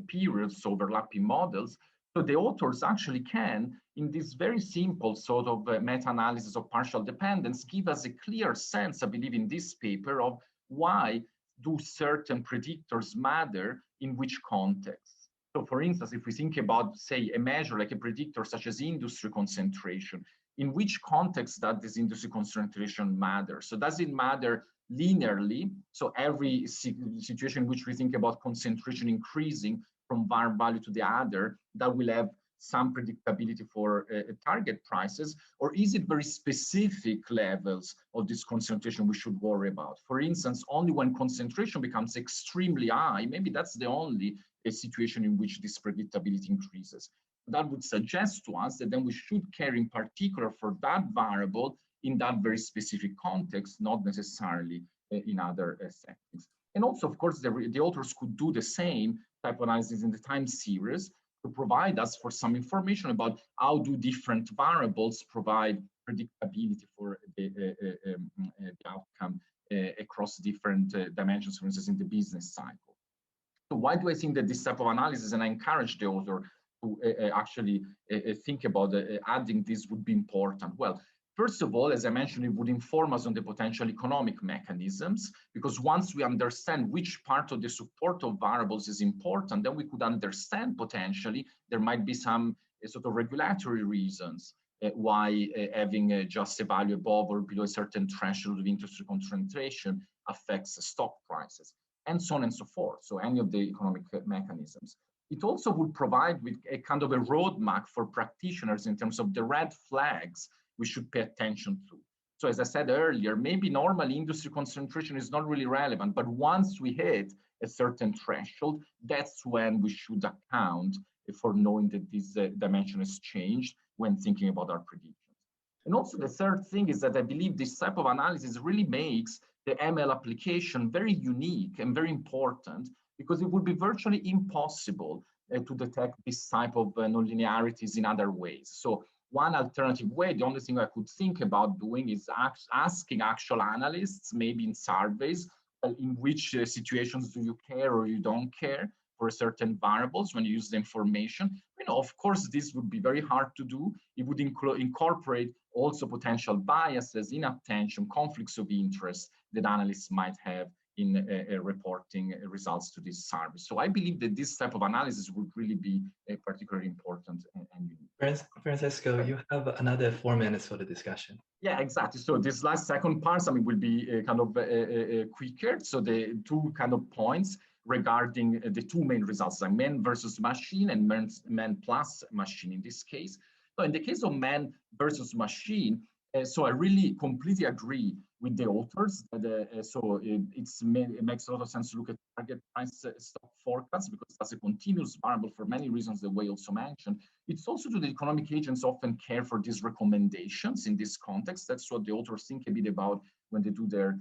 periods, overlapping models, so the authors actually can, in this very simple sort of meta-analysis of partial dependence, give us a clear sense, I believe in this paper, of why do certain predictors matter in which context. So for instance, if we think about, say, a measure like a predictor such as industry concentration, in which context does this industry concentration matter? So does it matter linearly? So every situation in which we think about concentration increasing from one value to the other, that will have some predictability for target prices, or is it very specific levels of this concentration we should worry about? For instance, only when concentration becomes extremely high, maybe that's the only situation in which this predictability increases. That would suggest to us that then we should care in particular for that variable in that very specific context, not necessarily in other settings. And also, of course, the authors could do the same type of analysis in the time series to provide us for some information about how do different variables provide predictability for the outcome across different dimensions, for instance, in the business cycle. So why do I think that this type of analysis, and I encourage the author to actually think about adding this would be important? Well, first of all, as I mentioned, it would inform us on the potential economic mechanisms, because once we understand which part of the support of variables is important, then we could understand potentially there might be some sort of regulatory reasons why having just a value above or below a certain threshold of industry concentration affects stock prices, and so on and so forth. So any of the economic mechanisms. It also would provide with a kind of a roadmap for practitioners in terms of the red flags we should pay attention to. So as I said earlier, maybe normally industry concentration is not really relevant, but once we hit a certain threshold, that's when we should account for knowing that this dimension has changed when thinking about our predictions. And also the third thing is that I believe this type of analysis really makes the ML application very unique and very important, because it would be virtually impossible to detect this type of nonlinearities in other ways. So one alternative way, the only thing I could think about doing is asking actual analysts, maybe in surveys, in which situations do you care or you don't care for certain variables when you use the information. You know, of course, this would be very hard to do. It would incorporate also potential biases, inattention, conflicts of interest that analysts might have in reporting results to this service. So I believe that this type of analysis would really be particularly important and unique. Francesco, you have another 4 minutes for the discussion. Yeah, exactly. So this last second part, I mean, will be kind of quicker. So the two kind of points regarding the two main results, like man versus machine and man plus machine in this case. So in the case of man versus machine, so I really completely agree with the authors that it makes a lot of sense to look at target price stock forecasts, because that's a continuous variable for many reasons that Wei also mentioned. It's also true that economic agents often care for these recommendations in this context. That's what the authors think a bit about when they do their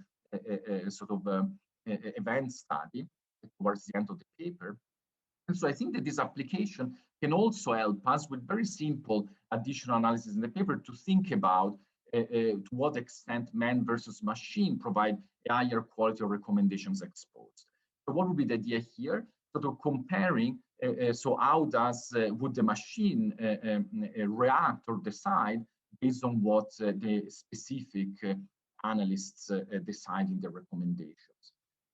event study towards the end of the paper. And so I think that this application can also help us with very simple additional analysis in the paper to think about to what extent man versus machine provide a higher quality of recommendations exposed. So what would be the idea here? Sort of comparing, so how would the machine react or decide based on what the specific analysts decide in their recommendations.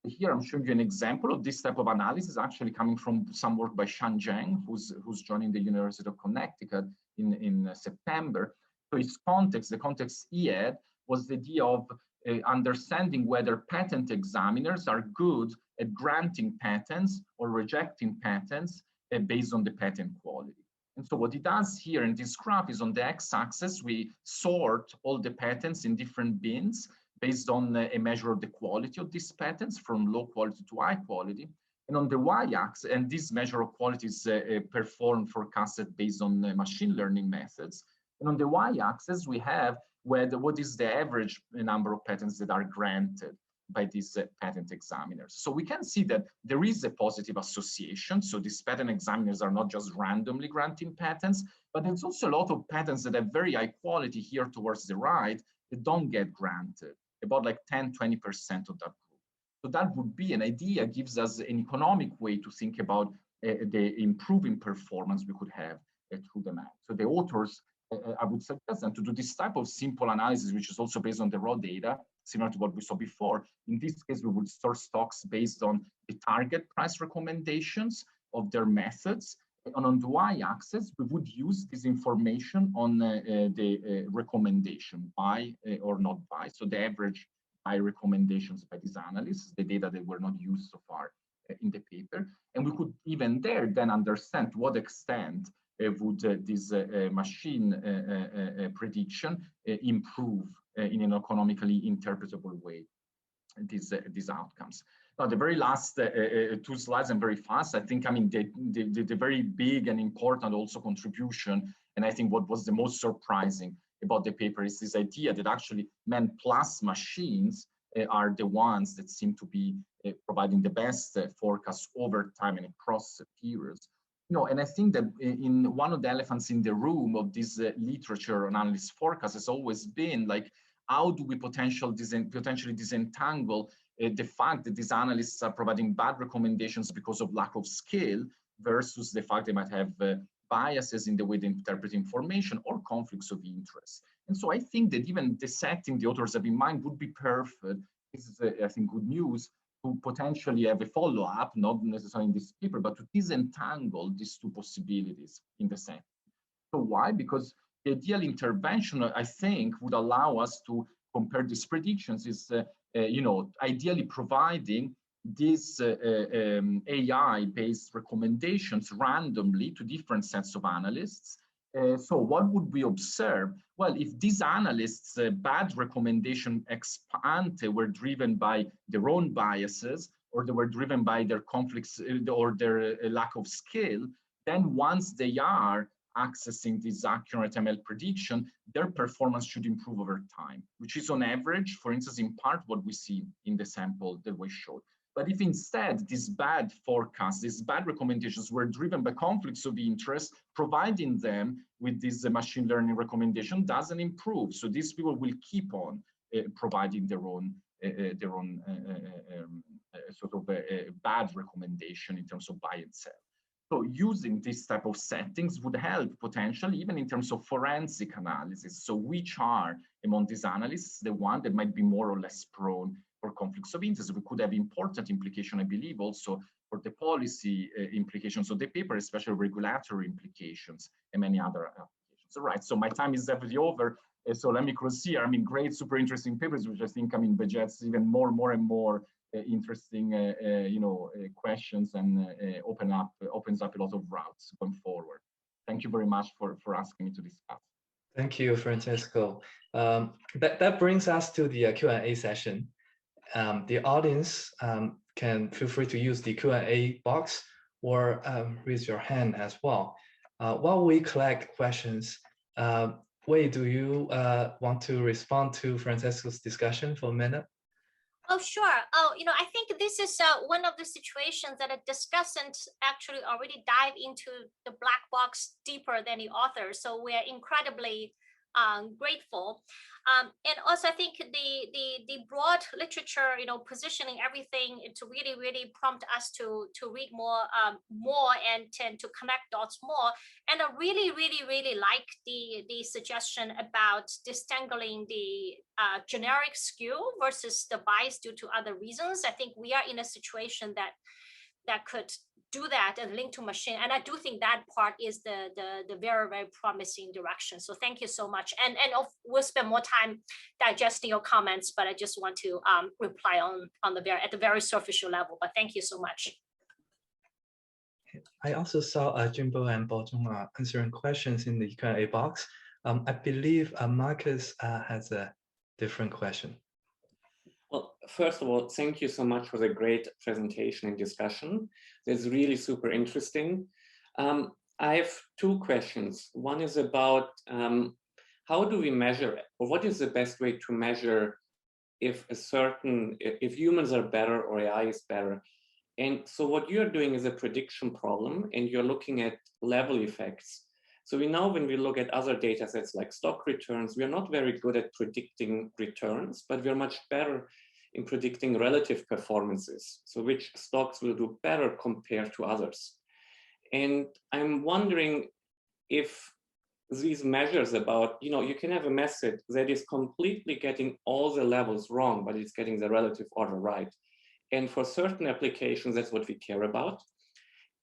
Here I'm showing you an example of this type of analysis actually coming from some work by Zhang, who's joining the University of Connecticut in September. So its context, the context he had, was the idea of understanding whether patent examiners are good at granting patents or rejecting patents based on the patent quality. And so what it does here in this graph is on the x-axis, we sort all the patents in different bins based on a measure of the quality of these patents from low quality to high quality. And on the y-axis, and this measure of quality is performed, forecasted based on machine learning methods. And on the y-axis, we have what is the average number of patents that are granted by these patent examiners. So we can see that there is a positive association. So these patent examiners are not just randomly granting patents, but there's also a lot of patents that have very high quality here towards the right that don't get granted, about like 10, 20% of that group. So that would be an idea, gives us an economic way to think about the improving performance we could have through the map. So the authors, I would suggest them to do this type of simple analysis, which is also based on the raw data, similar to what we saw before. In this case, we would store stocks based on the target price recommendations of their methods. And on the y-axis, we would use this information on the recommendation, buy or not buy. So the average buy recommendations by these analysts, the data that were not used so far in the paper. And we could even there then understand to what extent would this machine prediction improve in an economically interpretable way these outcomes. Now, the very last two slides, and very fast, I think, I mean, the very big and important also contribution, and I think what was the most surprising about the paper is this idea that actually men plus machines are the ones that seem to be providing the best forecast over time and across periods. You know, and I think that in one of the elephants in the room of this literature on analyst forecast has always been like, how do we potentially disentangle the fact that these analysts are providing bad recommendations because of lack of skill versus the fact they might have biases in the way they interpret information or conflicts of interest. And so I think that even the setting the authors have in mind would be perfect. This is, I think, good news to potentially have a follow-up, not necessarily in this paper, but to disentangle these two possibilities in the setting. So why? Because the ideal intervention, I think, would allow us to compare these predictions is, you know, ideally providing these AI-based recommendations randomly to different sets of analysts. So what would we observe? Well, if these analysts' bad recommendation ex ante were driven by their own biases, or they were driven by their conflicts or their lack of skill, then once they are accessing this accurate ML prediction, their performance should improve over time, which is on average, for instance, in part what we see in the sample that we showed. But if instead these bad forecasts, these bad recommendations were driven by conflicts of interest, providing them with this machine learning recommendation doesn't improve. So these people will keep on providing their own sort of bad recommendation in terms of buy and sell. So using this type of settings would help potentially even in terms of forensic analysis. So which are among these analysts the one that might be more or less prone for conflicts of interest? We could have important implication, I believe, also for the policy implications of the paper, especially regulatory implications and many other applications. All right, so my time is definitely over. So let me close here. I mean, great, super interesting papers, which I think, I mean, begets even more and more interesting, you know, questions and opens up a lot of routes going forward. Thank you very much for asking me to discuss. Thank you, Francesco. That brings us to the Q&A session. The audience can feel free to use the Q&A box or raise your hand as well. While we collect questions, Wei, do you want to respond to Francesco's discussion for a minute? Oh, sure. Oh, you know, I think this is one of the situations that a discussant actually already dive into the black box deeper than the author. So we're incredibly grateful. And also, I think the broad literature, you know, positioning everything to really prompt us to read more and tend to connect dots more. And I really like the suggestion about disentangling the generic skew versus the bias due to other reasons. I think we are in a situation that could do that and link to machine. And I do think that part is the very, very promising direction. So thank you so much. And we'll spend more time digesting your comments, but I just want to reply on at the very superficial level. But thank you so much. I also saw Jimbo and Baozhong answering questions in the Q&A box. I believe Markus has a different question. Well, first of all, thank you so much for the great presentation and discussion. That's really super interesting. I have two questions. One is about how do we measure it, or what is the best way to measure if humans are better or AI is better? And so what you're doing is a prediction problem, and you're looking at level effects. So we know when we look at other data sets like stock returns, we are not very good at predicting returns, but we're much better in predicting relative performances. So which stocks will do better compared to others. And I'm wondering if these measures about, you can have a method that is completely getting all the levels wrong, but it's getting the relative order right. And for certain applications, that's what we care about.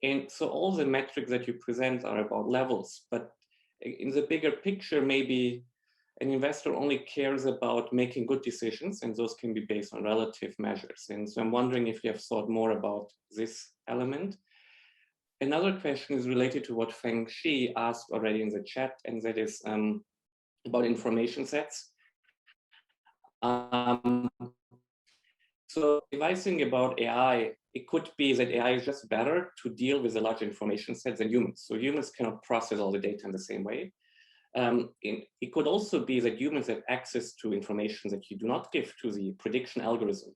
And so all the metrics that you present are about levels, but in the bigger picture, maybe an investor only cares about making good decisions, and those can be based on relative measures. And so I'm wondering if you have thought more about this element. Another question is related to what Feng Shi asked already in the chat, and that is about information sets. So if I think about AI, it could be that AI is just better to deal with a large information set than humans. So humans cannot process all the data in the same way. It could also be that humans have access to information that you do not give to the prediction algorithm,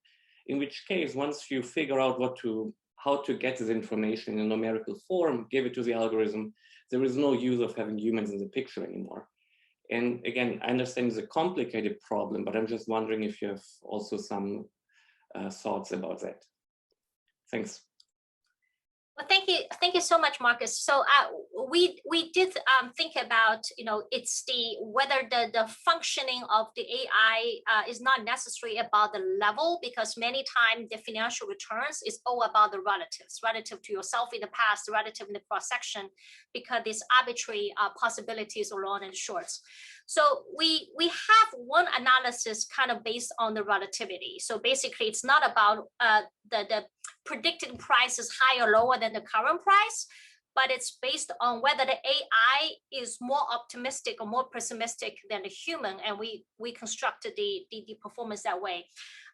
in which case, once you figure out how to get this information in a numerical form, give it to the algorithm, there is no use of having humans in the picture anymore. And again, I understand it's a complicated problem, but I'm just wondering if you have also some thoughts about that. Thanks. Well, thank you so much, Markus. So we did think about, it's whether the functioning of the AI is not necessarily about the level, because many times the financial returns is all about the relatives, relative to yourself in the past, relative in the cross section, because these arbitrary possibilities are long and shorts. So we have one analysis kind of based on the relativity. So basically, it's not about the predicted price is higher or lower than the current price, but it's based on whether the AI is more optimistic or more pessimistic than the human, and we constructed the performance that way.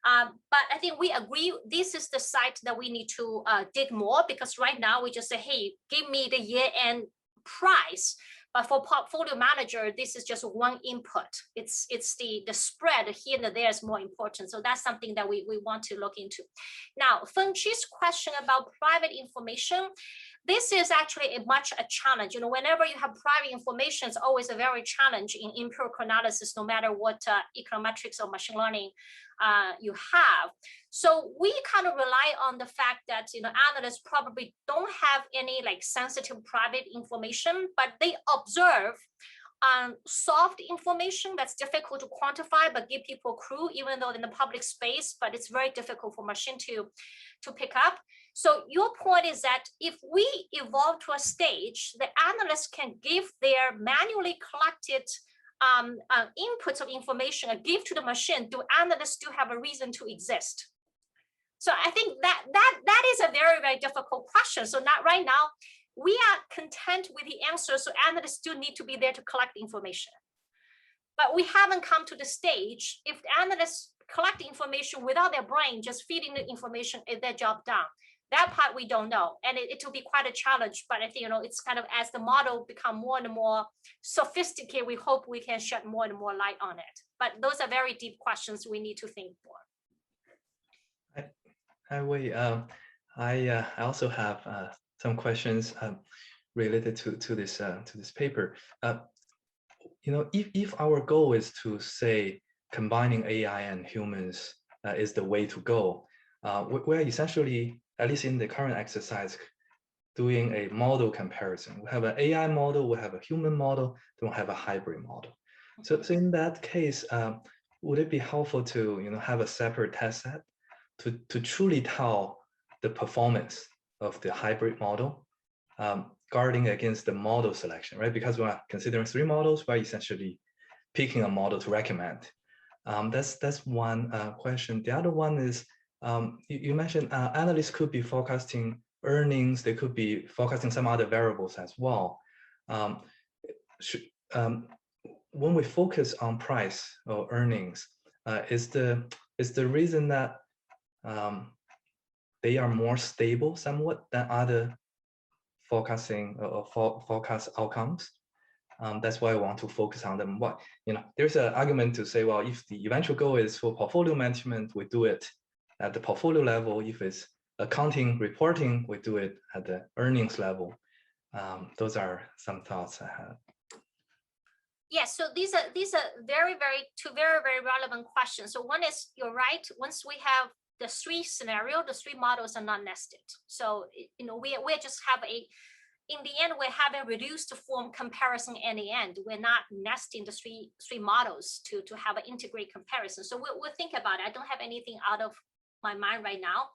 But I think we agree this is the site that we need to dig more, because right now we just say, hey, give me the year-end price. But for portfolio manager, this is just one input. It's the spread here and there is more important. So that's something that we want to look into. Now, Feng Shi's question about private information, this is actually a challenge. Whenever you have private information, it's always a very challenge in empirical analysis, no matter what econometrics or machine learning you have. So we kind of rely on the fact that analysts probably don't have any sensitive private information, but they observe soft information that's difficult to quantify, but give people a clue, even though in the public space, but it's very difficult for machine to pick up. So your point is that if we evolve to a stage, the analysts can give their manually collected inputs of information and give to the machine, do analysts still have a reason to exist? So I think that is a very, very difficult question. So not right now, we are content with the answer. So analysts still need to be there to collect information. But we haven't come to the stage. If the analysts collect information without their brain, just feeding the information, is their job done? That part we don't know, and it will be quite a challenge. But I think it's kind of as the model become more and more sophisticated, we hope we can shed more and more light on it. But those are very deep questions we need to think more. Hi, Wei. I also have some questions related to this paper. If our goal is to say combining AI and humans is the way to go, we're essentially, at least in the current exercise, doing a model comparison. We have an AI model, we have a human model, then we have a hybrid model. So in that case, would it be helpful to have a separate test set to truly tell the performance of the hybrid model, guarding against the model selection, right? Because we're considering 3 models, we're essentially picking a model to recommend. That's one question. The other one is, you mentioned analysts could be forecasting earnings, they could be forecasting some other variables as well. When we focus on price or earnings, is the reason that they are more stable somewhat than other forecasting or forecast outcomes? That's why I want to focus on them. What, there's an argument to say, well, if the eventual goal is for portfolio management, we do it at the portfolio level. If it's accounting reporting, we do it at the earnings level. Those are some thoughts I have. Yes, so these are two very relevant questions. So one is, you're right. Once we have the 3 scenario, the 3 models are not nested. So we just have in the end, we're having reduced form comparison in the end. We're not nesting the three models to have an integrated comparison. So we'll think about it. I don't have anything out of my mind right now.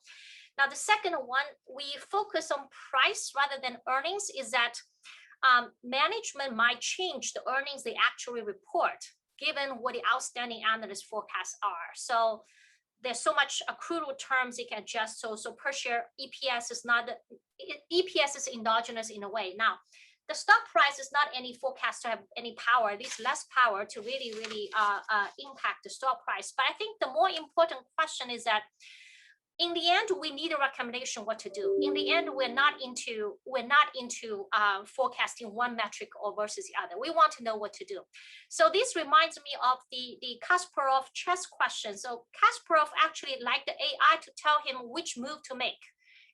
Now, the second one, we focus on price rather than earnings, is that management might change the earnings they actually report, given what the outstanding analyst forecasts are. So there's so much accrual terms it can adjust. So per share EPS is not, EPS is endogenous in a way. Now, the stock price is not any forecast to have any power, at least less power to really impact the stock price. But I think the more important question is that in the end, we need a recommendation what to do. In the end, we're not into forecasting one metric or versus the other. We want to know what to do. So this reminds me of the Kasparov chess question. So Kasparov actually liked the AI to tell him which move to make,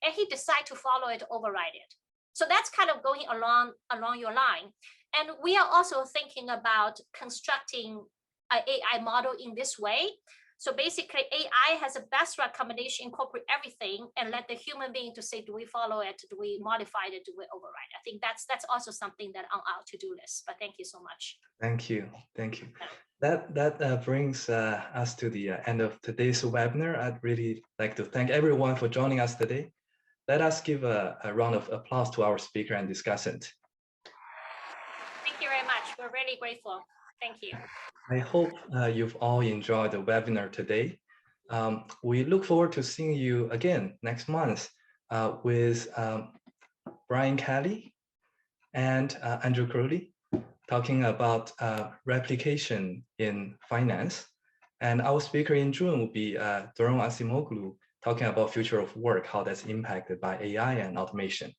and he decided to follow it, override it. So that's kind of going along your line. And we are also thinking about constructing an AI model in this way. So basically, AI has a best recommendation, incorporate everything, and let the human being to say, do we follow it? Do we modify it? Do we override? I think that's also something that on our to-do list. But thank you so much. Thank you. That brings us to the end of today's webinar. I'd really like to thank everyone for joining us today. Let us give a round of applause to our speaker and discussant. Thank you very much. We're really grateful. Thank you. I hope you've all enjoyed the webinar today. We look forward to seeing you again next month with Bryan Kelly and Andrew Crowley talking about replication in finance. And our speaker in June will be Doron Asimoglu talking about future of work, how that's impacted by AI and automation.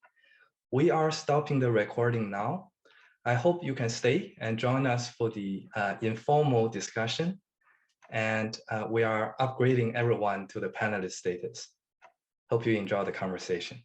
We are stopping the recording now. I hope you can stay and join us for the informal discussion. And we are upgrading everyone to the panelist status. Hope you enjoy the conversation.